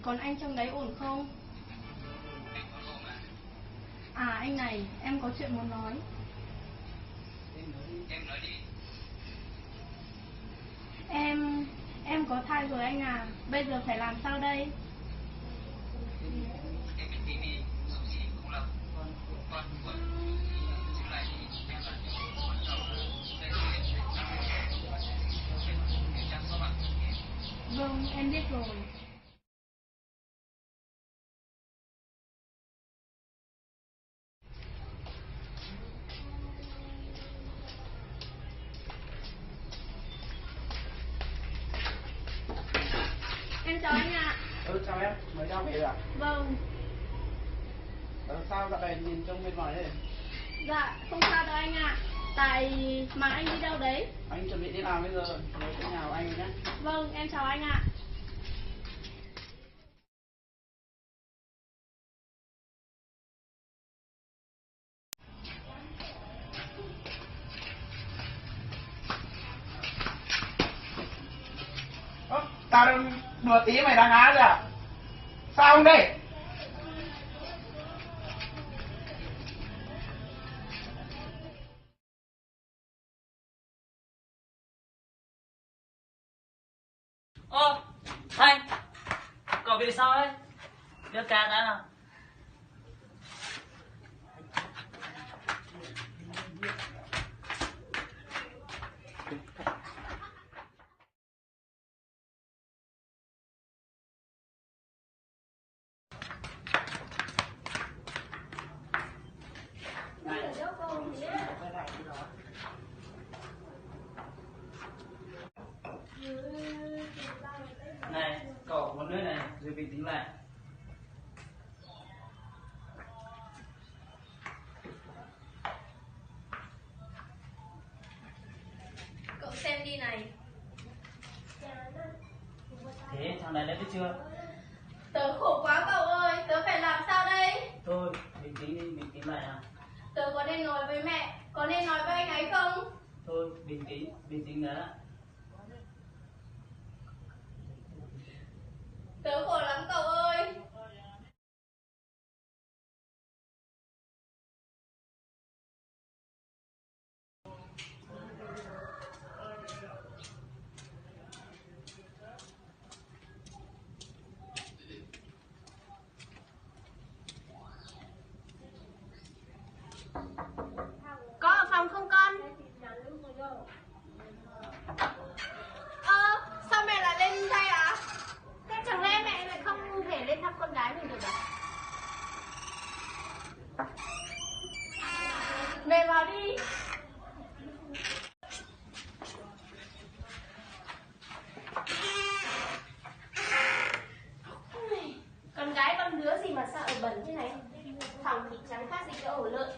Còn anh trong đấy ổn không? À anh này, em có chuyện muốn nói. Em nói đi. Em có thai rồi anh à. Bây giờ phải làm sao đây? Em biết tí đi, dù gì cũng là con của chứ lại thì em là những con đầu đây là em chăm sóc bạn. Vâng, em biết rồi. Em chào anh ạ. Chào em, mới ra về à? Vâng. Sao dạo này nhìn trông mệt mỏi thế? Dạ, không sao đâu anh ạ. Tại mà anh đi đâu đấy? Anh chuẩn bị đi làm bây giờ, mới tới nhà của anh nhé. Vâng, em chào anh ạ. Tao đang đùa tí mày đang á rồi à? Sao không đây? Ơ, Thanh, cậu bị sao đấy? Đưa cá đã nào. Này, cậu uống nước này rồi bình tĩnh lại. Cậu xem đi này. Thế thằng này đã biết chưa? Tớ khổ quá cậu ơi, tớ phải làm sao đây? Thôi, bình tĩnh đi, bình tĩnh lại nào. Tớ có nên nói với mẹ, có nên nói với anh ấy không? Thôi, bình tĩnh đã. Tớ khổ lắm cậu ơi. Có ở phòng không con? Sao mẹ lại lên đây ạ? Thế chẳng lẽ mẹ lại không thể lên thăm con gái mình được à? Mẹ vào đi. Con gái con đứa gì mà sao ở bẩn thế này? Phòng thì chẳng khác gì cái ổ lợn.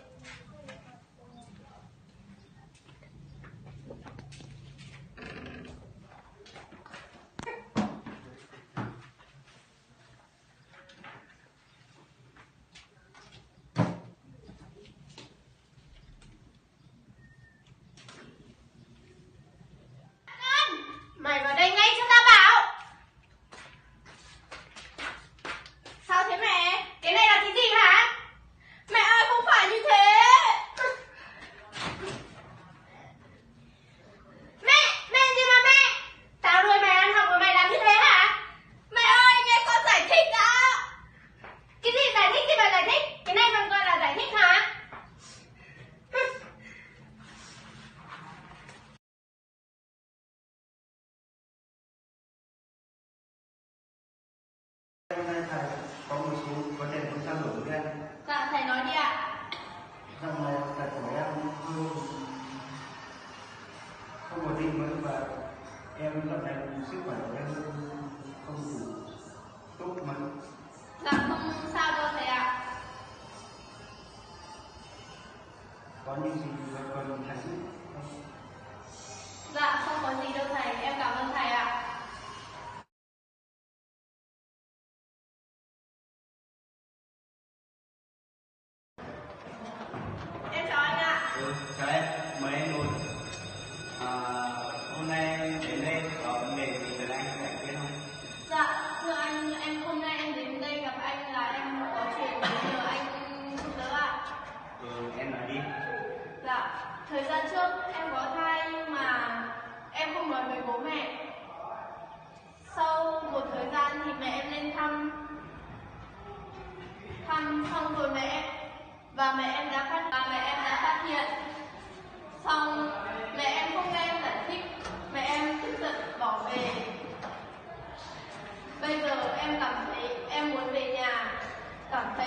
Mày vào đây ngay cho ta bảo. Sao thế mẹ? Cái này là cái gì hả? Mẹ ơi không phải như thế. Mẹ gì mà mẹ? Tao nuôi mày ăn học mà mày làm như thế hả? Mẹ ơi nghe con giải thích đã. Cái gì giải thích thì mày giải thích? Cái này còn gọi là giải thích hả? Hôm nay thầy có một số vấn đề muốn trao đổi với em. Dạ thầy nói đi ạ. Dạo này thầy của em không ổn định mới và em dạo này sức khỏe của em không đủ tốt mà. Dạ không sao đâu thầy ạ. Có những gì mà cần thầy giúp không? Dạ không có gì đâu thầy, em cảm ơn thầy ạ. Em chào anh ạ. Chào em, mời em ngồi. Hôm nay em đến đây có vấn đề gì cần anh giải quyết không? Dạ thưa anh, em hôm nay em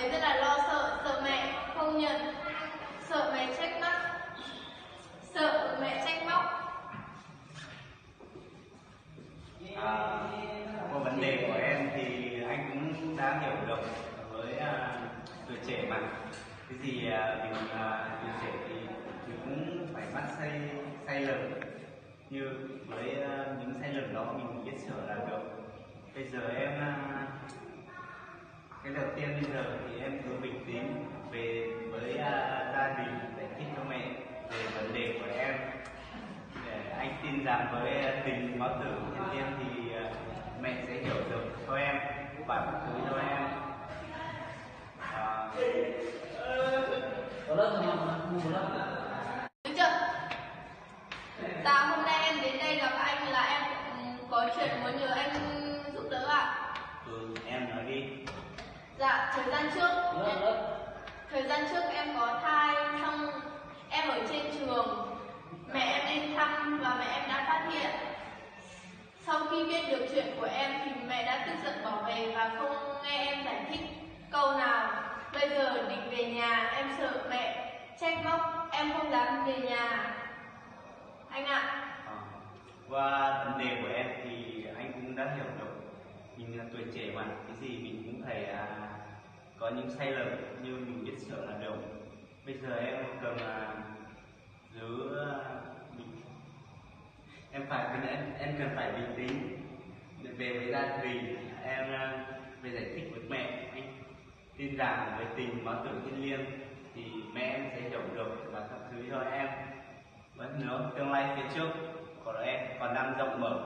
thấy rất là lo sợ, sợ mẹ không nhận, sợ mẹ trách móc, sợ mẹ trách móc. Một vấn đề của em thì anh cũng đã hiểu được với tuổi trẻ mà cái gì mình tuổi trẻ thì mình cũng phải mắc sai lầm, như với những sai lầm đó mình biết sửa là được. Bây giờ em cái đầu tiên bây giờ thì em cứ bình tĩnh về với gia đình, giải thích cho mẹ về vấn đề của em, để anh tin rằng với tình máu tử thiên liêng thì mẹ sẽ hiểu được cho em và các thứ cho em. Có lớp mà mù lắm. Đúng chưa? Dạ hôm nay em đến đây gặp anh là em có chuyện muốn nhờ anh giúp đỡ ạ. Em nói đi. Dạ thời gian trước em có thai, xong em ở trên trường, mẹ em đến thăm và mẹ em đã phát hiện. Sau khi biết được chuyện của em thì mẹ đã tức giận bỏ về và không nghe em giải thích câu nào. Bây giờ định về nhà, em sợ mẹ trách móc, em không dám về nhà anh ạ. Qua vấn đề của em thì anh cũng đã hiểu được, mình là tuổi trẻ mà, cái gì mình cũng phải có những sai lầm, như mình biết sửa là được. Bây giờ em cần giữ em cần phải bình tĩnh về với gia đình. Em về giải thích với mẹ, anh tin rằng với tình máu tử thiên liêng thì mẹ em sẽ hiểu được và các thứ cho em. Vẫn nữa, tương lai phía trước của em còn đang rộng mở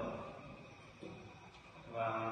và